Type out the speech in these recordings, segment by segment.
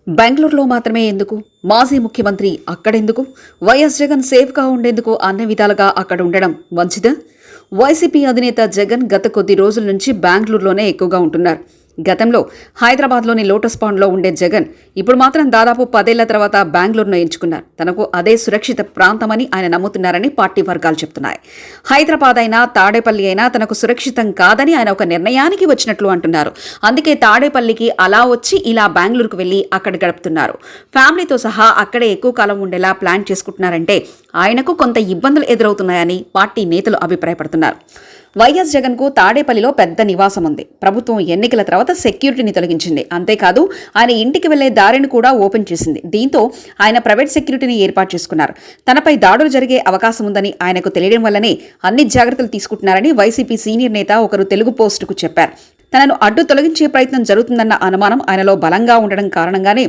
బెంగళూరులో మాత్రమే ఎందుకు? మాజీ ముఖ్యమంత్రి అక్కడెందుకు? వైఎస్ జగన్ సేఫ్గా ఉండేందుకు అన్ని విధాలుగా అక్కడ ఉండడం మంచిదా? వైసీపీ అధినేత జగన్ గత కొద్ది రోజుల నుంచి బెంగళూరులోనే ఎక్కువగా ఉంటున్నారు. గతంలో హైదరాబాద్లోని లోటస్ పాండ్లో ఉండే జగన్ ఇప్పుడు మాత్రం దాదాపు 10 ఏళ్ల తర్వాత బెంగళూరును ఎంచుకున్నారు. తనకు అదే సురక్షిత ప్రాంతమని ఆయన నమ్ముతున్నారని పార్టీ వర్గాలు చెప్తున్నాయి. హైదరాబాద్ అయినా తాడేపల్లి అయినా తనకు సురక్షితం కాదని ఆయన ఒక నిర్ణయానికి వచ్చినట్లు అంటున్నారు. అందుకే తాడేపల్లికి అలా వచ్చి ఇలా బెంగళూరుకు వెళ్లి అక్కడ గడుపుతున్నారు. ఫ్యామిలీతో సహా అక్కడే ఎక్కువ కాలం ఉండేలా ప్లాన్ చేసుకుంటున్నారంటే ఆయనకు కొంత ఇబ్బందులు ఎదురవుతున్నాయని పార్టీ నేతలు అభిప్రాయపడుతున్నారు. వైఎస్ జగన్కు తాడేపల్లిలో పెద్ద నివాసం ఉంది. ప్రభుత్వం ఎన్నికల తర్వాత సెక్యూరిటీని తొలగించింది. అంతేకాదు ఆయన ఇంటికి వెళ్లే దారిని కూడా ఓపెన్ చేసింది. దీంతో ఆయన ప్రైవేట్ సెక్యూరిటీని ఏర్పాటు చేసుకున్నారు. తనపై దాడులు జరిగే అవకాశం ఉందని ఆయనకు తెలియడం వల్లనే అన్ని జాగ్రత్తలు తీసుకుంటున్నారని వైసీపీ సీనియర్ నేత ఒకరు తెలుగు పోస్టుకు చెప్పారు. తనను అడ్డు తొలగించే ప్రయత్నం జరుగుతుందన్న అనుమానం ఆయనలో బలంగా ఉండడం కారణంగానే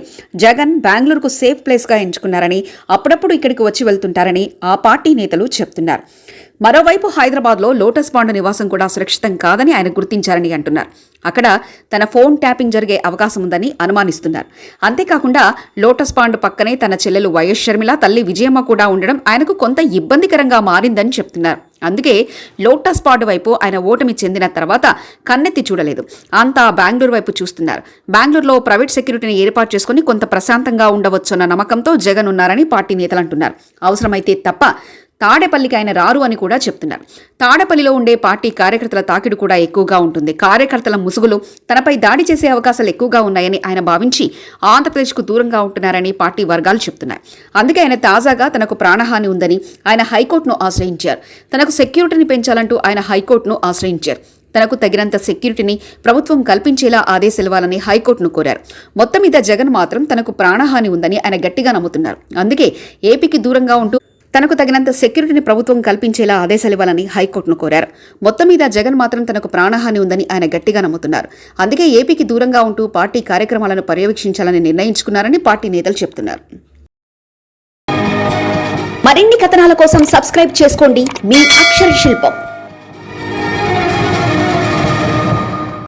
జగన్ బెంగళూరుకు సేఫ్ ప్లేస్గా ఎంచుకున్నారని, అప్పుడప్పుడు ఇక్కడికి వచ్చి వెళ్తుంటారని ఆ పార్టీ నేతలు చెప్తున్నారు. మరోవైపు హైదరాబాద్లో లోటస్ పాండ్ నివాసం కూడా సురక్షితం కాదని ఆయన గుర్తించారని అంటున్నారు. అక్కడ తన ఫోన్ ట్యాపింగ్ జరిగే అవకాశం ఉందని అనుమానిస్తున్నారు. అంతేకాకుండా లోటస్ పాండ్ పక్కనే తన చెల్లెలు వైఎస్ షర్మిల, తల్లి విజయమ్మ కూడా ఉండడం ఆయనకు కొంత ఇబ్బందికరంగా మారిందని చెప్తున్నారు. అందుకే లోటస్ పాండ్ వైపు ఆయన ఓటమి చెందిన తర్వాత కన్నెత్తి చూడలేదు. అంతా బెంగళూరు వైపు చూస్తున్నారు. బెంగళూరులో ప్రైవేట్ సెక్యూరిటీని ఏర్పాటు చేసుకుని కొంత ప్రశాంతంగా ఉండవచ్చన్న నమ్మకంతో జగన్ ఉన్నారని పార్టీ నేతలు అంటున్నారు. అవసరమైతే తప్ప తాడేపల్లికి ఆయన రారు అని కూడా చెప్తున్నారు. తాడేపల్లిలో ఉండే పార్టీ కార్యకర్తల తాకిడి కూడా ఎక్కువగా ఉంటుంది. కార్యకర్తల ముసుగులు తనపై దాడి చేసే అవకాశాలు ఎక్కువగా ఉన్నాయని ఆయన భావించి ఆంధ్రప్రదేశ్కు దూరంగా ఉంటున్నారని పార్టీ వర్గాలు చెప్తున్నాయి. అందుకే ఆయన తాజాగా తనకు ప్రాణహాని ఉందని ఆయన హైకోర్టును ఆశ్రయించారు. తనకు సెక్యూరిటీని పెంచాలంటూ ఆయన హైకోర్టును ఆశ్రయించారు. తనకు తగినంత సెక్యూరిటీని ప్రభుత్వం కల్పించేలా ఆదేశాలివ్వాలని హైకోర్టును కోరారు. మొత్తం మీద జగన్ మాత్రం తనకు ప్రాణహాని ఉందని ఆయన గట్టిగా నమ్ముతున్నారు. అందుకే ఏపీకి దూరంగా ఉంటూ తనకు తగినంత సెక్యూరిటీని ప్రభుత్వం కల్పించేలా ఆదేశాలివ్వాలని హైకోర్టును కోరారు. మొత్తం మీద జగన్ మాత్రం తనకు ప్రాణహాని ఉందని ఆయన గట్టిగా నమ్ముతున్నారు. అందుకే ఏపీకి దూరంగా ఉంటూ పార్టీ కార్యక్రమాలను పర్యవేక్షించాలని నిర్ణయించుకున్నారని పార్టీ నేతలు చెప్తున్నారు. మరిన్ని కథనాల కోసం సబ్స్క్రైబ్ చేసుకోండి మీ అక్షర శిల్పం.